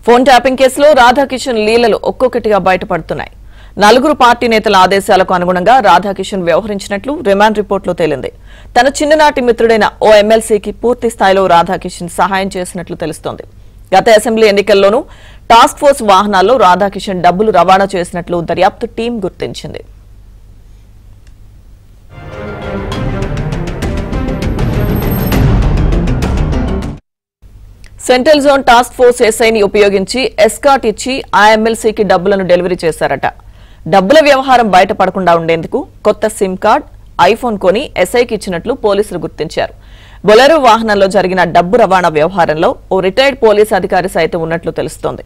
Phone tapping కేసులో రాధాకిషన్ లీలలు ఒక్కొక్కటిగా బయటపడుతున్నాయి. నలుగురు పార్టీ నేతల ఆదేశాలకు అనుగుణంగా రాధాకిషన్ వ్యవహరించినట్లు రిమాండ్ రిపోర్టులో తేలింది. తన చిన్ననాటి మిత్రుడైన ఓ ఎమ్మెల్సీకి పూర్తి స్థాయిలో రాధాకిషన్ సహాయం చేసినట్లు తెలుస్తోంది. గత అసెంబ్లీ ఎన్నికల్లోనూ టాస్క్ ఫోర్స్ వాహనాల్లో రాధాకిషన్ డబ్బులు రవాణా చేసినట్లు దర్యాప్తు టీం గుర్తించింది. సెంట్రల్ జోన్ టాస్క్ ఫోర్స్ ఎస్ఐని ఉపయోగించి ఎస్కాట్ ఇచ్చి ఆ ఎమ్మెల్సీకి డబ్బులను డెలివరీ చేశారట. డబ్బుల వ్యవహారం బయటపడకుండా ఉండేందుకు కొత్త సిమ్ కార్డ్, ఐఫోన్ కొని ఎస్ఐకి ఇచ్చినట్లు పోలీసులు గుర్తించారు. బొలెరో వాహనంలో జరిగిన డబ్బు రవాణా వ్యవహారంలో ఓ రిటైర్డ్ పోలీస్ అధికారి సైతం ఉన్నట్లు తెలుస్తోంది.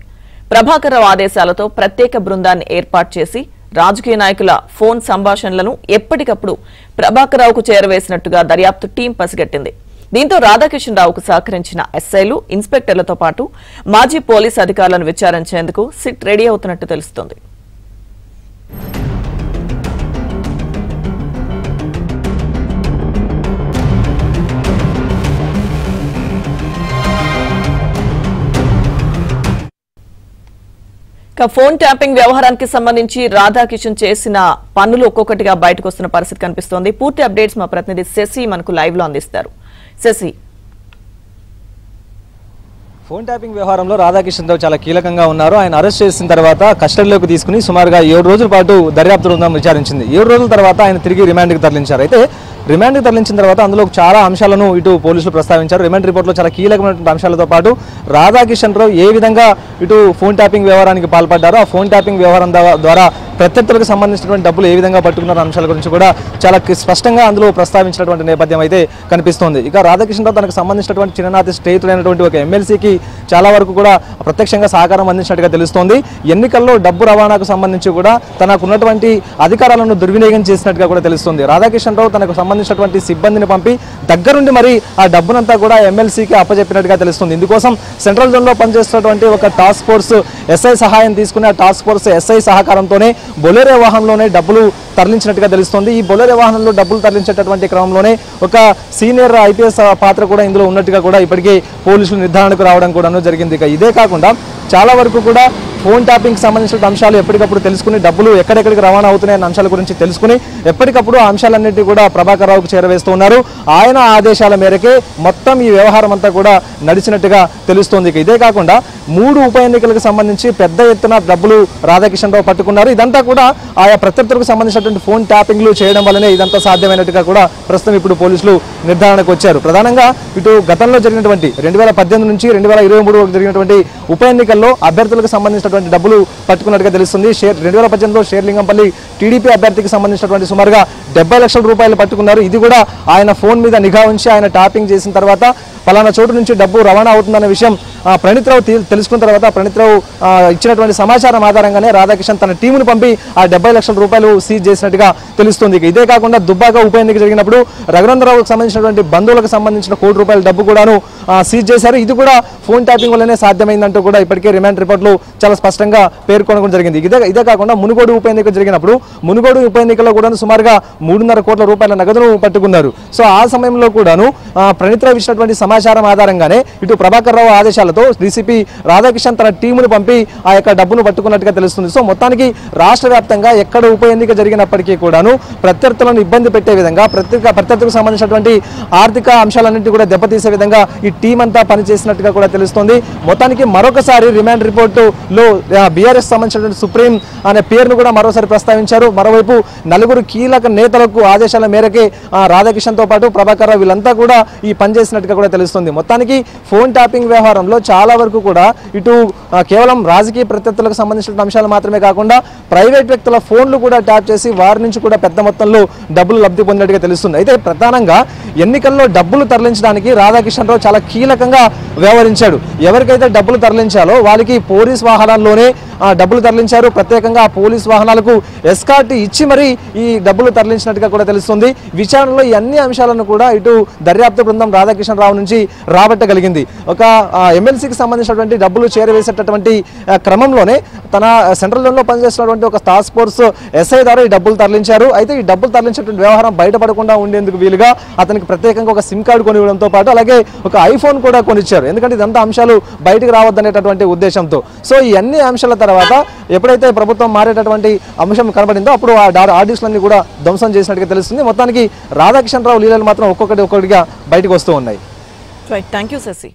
ప్రభాకర్ రావు ఆదేశాలతో ప్రత్యేక బృందాన్ని ఏర్పాటు చేసి రాజకీయ నాయకుల ఫోన్ సంభాషణలను ఎప్పటికప్పుడు ప్రభాకర్ రావుకు చేరవేసినట్టుగా దర్యాప్తు టీం పసిగట్టింది. దీంతో రాధాకిషన్ రావుకు సహకరించిన ఎస్ఐలు, ఇన్స్పెక్టర్లతో పాటు మాజీ పోలీసు అధికారులను విచారించేందుకు సిట్ రెడీ అవుతున్నట్టు తెలుస్తోంది. ఫోన్ ట్యాపింగ్ వ్యవహారానికి సంబంధించి రాధాకిషన్ చేసిన పనులు ఒక్కొక్కటిగా బయటకు వస్తున్న పరిస్థితి కనిపిస్తోంది. పూర్తి అప్డేట్స్ మా ప్రతినిధి శశి మనకు లైవ్ లో అందిస్తారు. శశి, ఫోన్ ట్యాపింగ్ వ్యవహారంలో రాధాకిషన్ రావు చాలా కీలకంగా ఉన్నారు. ఆయన అరెస్ట్ చేసిన తర్వాత కస్టడీలోకి తీసుకుని సుమారుగా 7 రోజుల పాటు దర్యాప్తు బృందం విచారించింది. 7 రోజుల తర్వాత ఆయన తిరిగి రిమాండ్కి తరలించారు. అయితే రిమాండ్కి తరలించిన తర్వాత అందులో చాలా అంశాలను ఇటు పోలీసులు ప్రస్తావించారు. రిమాండ్ రిపోర్ట్లో చాలా కీలకమైనటువంటి అంశాలతో పాటు రాధాకిషన్ రావు ఏ విధంగా ఇటు ఫోన్ ట్యాపింగ్ వ్యవహారానికి పాల్పడ్డారో, ఆ ఫోన్ ట్యాపింగ్ వ్యవహారం ద్వారా ప్రత్యర్థులకు సంబంధించినటువంటి డబ్బులు ఏ విధంగా పట్టుకున్న అంశాల గురించి కూడా చాలా స్పష్టంగా అందులో ప్రస్తావించినటువంటి నేపథ్యం అయితే కనిపిస్తోంది. ఇక రాధాకిషన్ రావు తనకు సంబంధించినటువంటి చిన్ననాటి స్నేహితుడైనటువంటి ఒక ఎమ్మెల్సీకి చాలా వరకు కూడా ప్రత్యక్షంగా సహకారం అందించినట్టుగా తెలుస్తోంది. ఎన్నికల్లో డబ్బు రవాణాకు సంబంధించి కూడా తనకున్నటువంటి అధికారాలను దుర్వినియోగం చేసినట్టుగా కూడా తెలుస్తుంది. రాధాకిషన్ రావు తనకు సంబంధించినటువంటి సిబ్బందిని పంపి దగ్గరుండి మరి ఆ డబ్బునంతా కూడా ఎమ్మెల్సీకి అప్పచెప్పినట్టుగా తెలుస్తుంది. ఇందుకోసం సెంట్రల్ జోన్లో పనిచేస్తున్నటువంటి ఒక టాస్క్ ఫోర్స్ ఎస్ఐ సహాయం తీసుకుని ఆ టాస్క్ ఫోర్స్ ఎస్ఐ సహకారంతోనే బొలెరో వాహనంలోనే డబ్బులు తరలించినట్టుగా తెలుస్తోంది. ఈ బొలెరో వాహనంలో డబ్బులు తరలించేటటువంటి క్రమంలోనే ఒక సీనియర్ ఐపీఎస్ పాత్ర కూడా ఇందులో ఉన్నట్టుగా కూడా ఇప్పటికే పోలీసులు నిర్ధారణకు రావడం కూడా జరిగింది. ఇక ఇదే కాకుండా చాలా వరకు కూడా ఫోన్ ట్యాపింగ్కి సంబంధించిన అంశాలు ఎప్పటికప్పుడు తెలుసుకుని డబ్బులు ఎక్కడెక్కడికి రవాణా అవుతున్నాయన్న అంశాల గురించి తెలుసుకుని ఎప్పటికప్పుడు ఆ అంశాలన్నింటినీ కూడా ప్రభాకర్ రావుకు చేరవేస్తూ ఉన్నారు. ఆయన ఆదేశాల మేరకే మొత్తం ఈ వ్యవహారం అంతా కూడా నడిచినట్టుగా తెలుస్తోంది. ఇదే కాకుండా 3 ఉప ఎన్నికలకు సంబంధించి పెద్ద ఎత్తున డబ్బులు రాధాకిషన్ రావు పట్టుకున్నారు. ఇదంతా కూడా ఆయా ప్రత్యర్థులకు సంబంధించినటువంటి ఫోన్ ట్యాపింగ్లు చేయడం వల్లనే ఇదంతా సాధ్యమైనట్టుగా కూడా ప్రస్తుతం ఇప్పుడు పోలీసులు నిర్ధారణకు వచ్చారు. ప్రధానంగా ఇటు గతంలో జరిగినటువంటి 2018 నుంచి 2023 వరకు జరిగినటువంటి ఉప ఎన్నికల్లో అభ్యర్థులకు సంబంధించిన డబ్బులు పట్టుకున్నట్టుగా తెలుస్తుంది. 2018లో షేర్లింగంపల్లి టీడీపీ అభ్యర్థికి సంబంధించినటువంటి సుమారుగా 70 లక్షల రూపాయలు పట్టుకున్నారు. ఇది కూడా ఆయన ఫోన్ మీద నిఘా ఉంచి ఆయన ట్యాపింగ్ చేసిన తర్వాత పలానా చోటు నుంచి డబ్బు రవాణా అవుతుందన్న విషయం ప్రణీత్ రావు తెలుసుకున్న తర్వాత ప్రణీత్ రావు ఇచ్చినటువంటి సమాచారం ఆధారంగానే రాధాకిషన్ తన టీమును పంపి ఆ 70 లక్షల రూపాయలు సీజ్ చేసినట్టుగా తెలుస్తుంది. ఇదే కాకుండా దుబ్బాక ఉప ఎన్నిక జరిగినప్పుడు రఘునందరావుకు సంబంధించినటువంటి బంధువులకు సంబంధించిన ₹1 కోటి డబ్బు కూడాను సీజ్ చేశారు. ఇది కూడా ఫోన్ ట్యాపింగ్ వల్లనే సాధ్యమైందంటూ కూడా ఇప్పటికే రిమాండ్ రిపోర్ట్లు చాలా స్పష్టంగా పేర్కొనడం జరిగింది. ఇదే కాకుండా మునుగోడు ఉప ఎన్నిక జరిగినప్పుడు మునుగోడు ఉప ఎన్నికలో కూడా సుమారుగా ₹3.5 కోట్ల నగదును పట్టుకున్నారు. సో ఆ సమయంలో కూడాను ప్రణీత్ రావు ఇచ్చినటువంటి సమాచారం ఆధారంగానే ఇటు ప్రభాకర్ రావు ఆదేశాలతో డీసీపీ రాధాకిషన్ తన టీమును పంపి ఆ యొక్క డబ్బును పట్టుకున్నట్టుగా తెలుస్తుంది. సో మొత్తానికి రాష్ట్ర వ్యాప్తంగా ఎక్కడ ఉప ఎన్నిక జరిగినప్పటికీ కూడాను ప్రత్యర్థులను ఇబ్బంది పెట్టే విధంగా ప్రత్యర్థులకు సంబంధించినటువంటి ఆర్థిక అంశాలన్నింటినీ కూడా దెబ్బతీసే విధంగా ఈ టీం అంతా పనిచేసినట్టుగా కూడా తెలుస్తోంది. మొత్తానికి మరొకసారి రిమాండ్ రిపోర్టులో బీఆర్ఎస్ సంబంధించినటువంటి సుప్రీం అనే పేరును కూడా మరోసారి ప్రస్తావించారు. మరోవైపు 4 కీలక నేతలకు ఆదేశాల మేరకే రాధాకిషన్తో పాటు ప్రభాకర్ రావు వీళ్ళంతా కూడా ఈ పనిచేసినట్టుగా కూడా తెలుస్తుంది. మొత్తానికి ఫోన్ ట్యాపింగ్ వ్యవహారంలో చాలా వరకు కూడా ఇటు కేవలం రాజకీయ ప్రత్యర్థులకు సంబంధించిన అంశాలు మాత్రమే కాకుండా ప్రైవేట్ వ్యక్తుల ఫోన్లు కూడా ట్యాప్ చేసి వారి నుంచి కూడా పెద్ద మొత్తంలో డబ్బులు లబ్ధి పొందినట్టుగా తెలుస్తుంది. అయితే ప్రధానంగా ఎన్నికల్లో డబ్బులు తరలించడానికి రాధాకిషన్ రావు చాలా కీలకంగా వ్యవహరించాడు. ఎవరికైతే డబ్బులు తరలించాలో వాళ్ళకి పోలీస్ వాహనాల్లోనే డబ్బులు తరలించారు. ప్రత్యేకంగా పోలీస్ వాహనాలకు ఎస్కార్ట్ ఇచ్చి మరి ఈ డబ్బులు తరలించినట్టుగా కూడా తెలుస్తుంది. విచారణలో ఈ అన్ని అంశాలను కూడా ఇటు దర్యాప్తు బృందం రాధాకిషన్ రావు నుంచి రాబట్టగలిగింది. ఒక ఎమ్మెల్సీకి సంబంధించినటువంటి డబ్బులు చేరవేసేటటువంటి క్రమంలోనే తన సెంట్రల్ జోన్లో పనిచేస్తున్నటువంటి ఒక టాస్క్ ఫోర్స్ ఎస్ఐ ద్వారా ఈ డబ్బులు తరలించారు. అయితే ఈ డబ్బులు తరలించేటువంటి వ్యవహారం బయటపడకుండా ఉండేందుకు వీలుగా అతనికి ప్రత్యేకంగా ఒక సిమ్ కార్డు కొనివ్వడంతో పాటు అలాగే ఒక ఐఫోన్ కూడా కొనిచ్చారు. ఎందుకంటే ఇదంతా అంశాలు బయటకు రావద్దనేటటువంటి ఉద్దేశంతో. సో ఈ అన్ని అంశాల తర్వాత ఎప్పుడైతే ప్రభుత్వం మారేటటువంటి అంశం కనబడిందో అప్పుడు ఆ ఆర్డీస్లన్నీ కూడా ధ్వంసం చేసినట్టుగా తెలుస్తుంది. మొత్తానికి రాధాకిషన్ రావు లీలలు మాత్రం ఒక్కొక్కటిగా బయటకు వస్తూ ఉన్నాయి. Right, thank you Shashi.